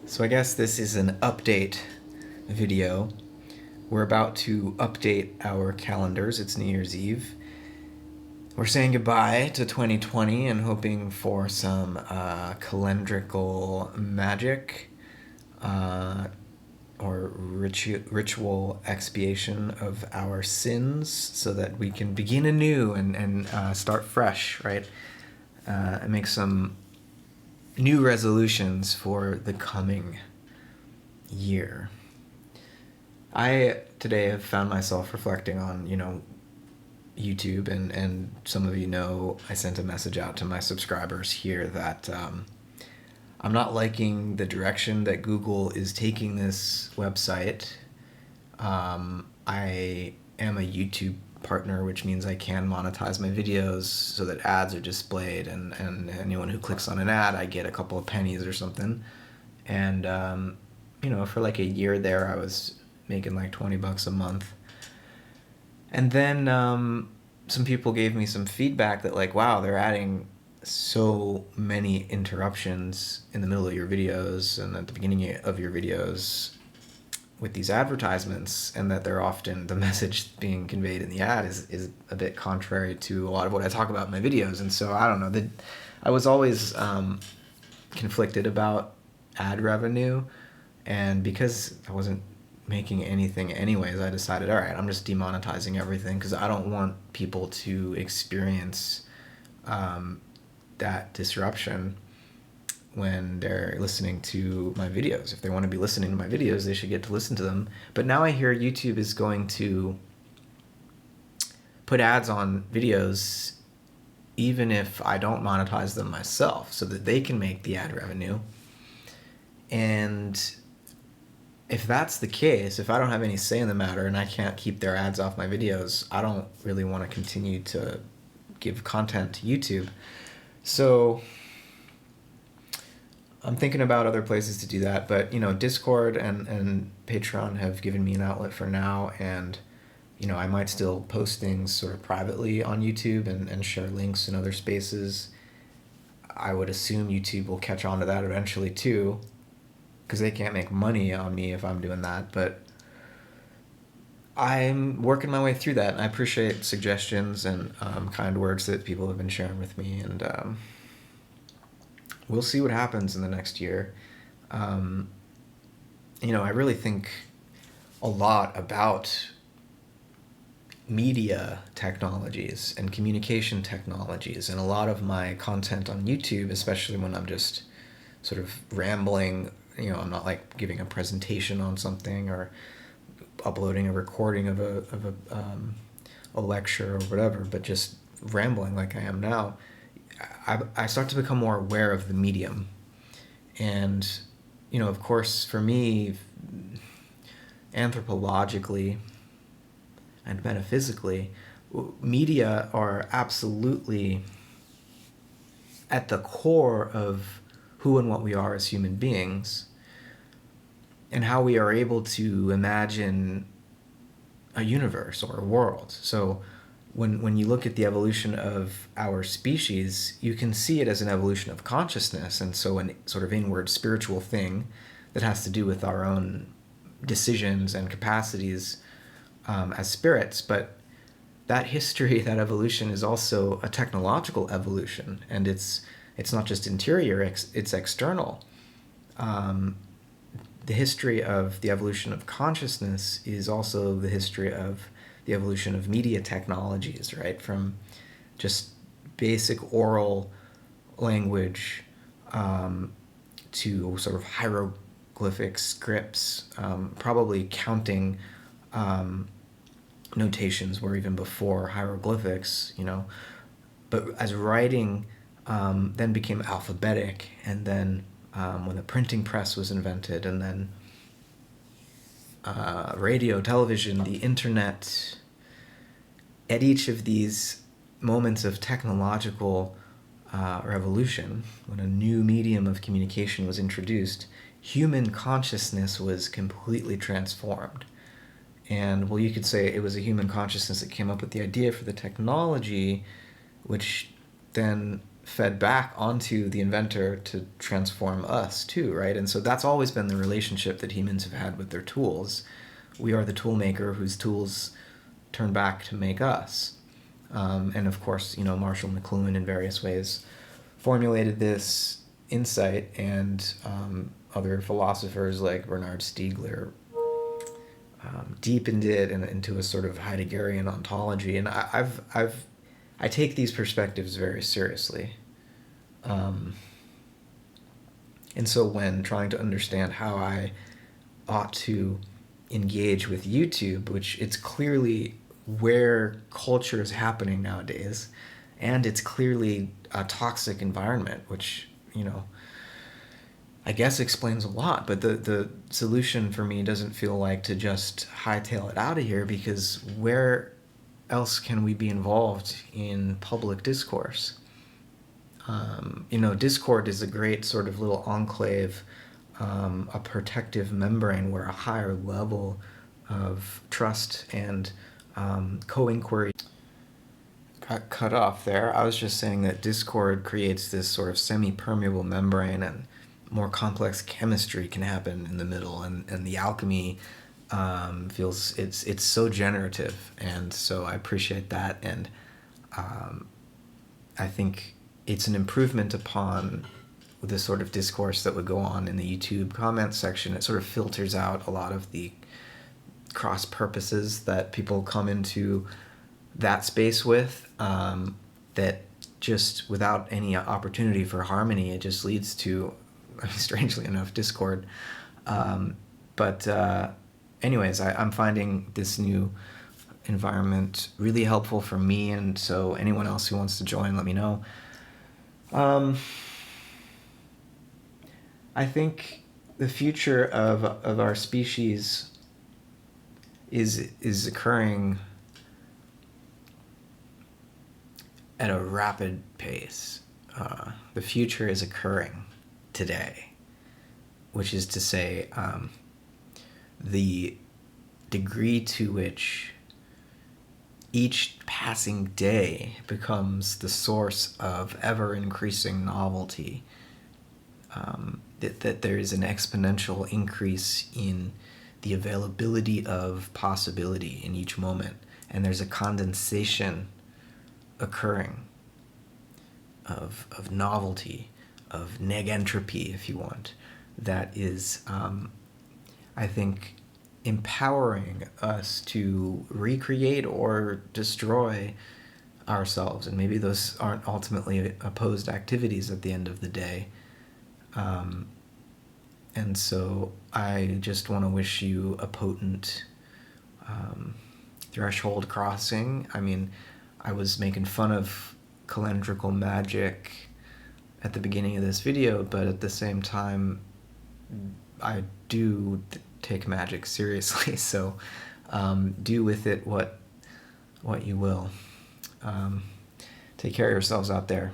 So I guess this is an update video. We're about to update our calendars. It's New Year's Eve. We're saying goodbye to 2020 and hoping for some calendrical magic or ritual expiation of our sins so that we can begin anew and start fresh, right? And make some new resolutions for the coming year. I today have found myself reflecting on, YouTube, and some of you know I sent a message out to my subscribers here that I'm not liking the direction that Google is taking this website. I am a YouTube partner, which means I can monetize my videos so that ads are displayed, and anyone who clicks on an ad, I get a couple of pennies or something. And for like a year there, I was making like $20 a month. And then some people gave me some feedback that, like, wow, they're adding so many interruptions in the middle of your videos and at the beginning of your videos with these advertisements, and that they're often, the message being conveyed in the ad is a bit contrary to a lot of what I talk about in my videos. And so I don't know, I was always conflicted about ad revenue, and because I wasn't making anything anyways, I decided, all right, I'm just demonetizing everything because I don't want people to experience that disruption when they're listening to my videos. If they want to be listening to my videos, they should get to listen to them. But now I hear YouTube is going to put ads on videos even if I don't monetize them myself, so that they can make the ad revenue. And if that's the case, if I don't have any say in the matter and I can't keep their ads off my videos, I don't really want to continue to give content to YouTube. So I'm thinking about other places to do that, but Discord and Patreon have given me an outlet for now, and I might still post things sort of privately on YouTube and share links in other spaces. I would assume YouTube will catch on to that eventually too, because they can't make money on me if I'm doing that. But I'm working my way through that, and I appreciate suggestions and kind words that people have been sharing with me, and we'll see what happens in the next year. I really think a lot about media technologies and communication technologies, and a lot of my content on YouTube, especially when I'm just sort of rambling, I'm not like giving a presentation on something or uploading a recording of a lecture or whatever, but just rambling like I am now. I start to become more aware of the medium. And, of course, for me, anthropologically and metaphysically, media are absolutely at the core of who and what we are as human beings, and how we are able to imagine a universe or a world. So when you look at the evolution of our species, you can see it as an evolution of consciousness, and so an sort of inward spiritual thing that has to do with our own decisions and capacities as spirits. But that history, that evolution, is also a technological evolution, and it's not just interior, it's external. The history of the evolution of consciousness is also the history of the evolution of media technologies, right? From just basic oral language to sort of hieroglyphic scripts, probably counting notations were even before hieroglyphics, But as writing then became alphabetic, and then when the printing press was invented, and then radio, television, the internet, at each of these moments of technological revolution, when a new medium of communication was introduced, human consciousness was completely transformed. And, well, you could say it was a human consciousness that came up with the idea for the technology, which then fed back onto the inventor to transform us too, right? And so that's always been the relationship that humans have had with their tools. We are the tool maker whose tools turn back to make us. And of course, Marshall McLuhan in various ways formulated this insight, and other philosophers like Bernard Stiegler deepened it into a sort of Heideggerian ontology. And I take these perspectives very seriously. And so when trying to understand how I ought to engage with YouTube, which it's clearly where culture is happening nowadays, and it's clearly a toxic environment, which, I guess explains a lot, but the solution for me doesn't feel like to just hightail it out of here, because where else can we be involved in public discourse? Discord is a great sort of little enclave, a protective membrane where a higher level of trust and co-inquiry got cut off there. I was just saying that Discord creates this sort of semi-permeable membrane, and more complex chemistry can happen in the middle, and the alchemy feels it's so generative, and so I appreciate that, and I think it's an improvement upon the sort of discourse that would go on in the YouTube comment section. It sort of filters out a lot of the cross purposes that people come into that space with, that just without any opportunity for harmony, it just leads to, strangely enough, discord. But anyways, I'm finding this new environment really helpful for me, and so anyone else who wants to join, let me know. I think the future of our species is occurring at a rapid pace. The future is occurring today, which is to say, the degree to which each passing day becomes the source of ever-increasing novelty, that there is an exponential increase in the availability of possibility in each moment, and there's a condensation occurring of novelty, of negentropy, if you want, that is, I think, empowering us to recreate or destroy ourselves. And maybe those aren't ultimately opposed activities at the end of the day. And so I just want to wish you a potent threshold crossing. I mean, I was making fun of calendrical magic at the beginning of this video, but at the same time, I do take magic seriously, so do with it what you will. Take care of yourselves out there.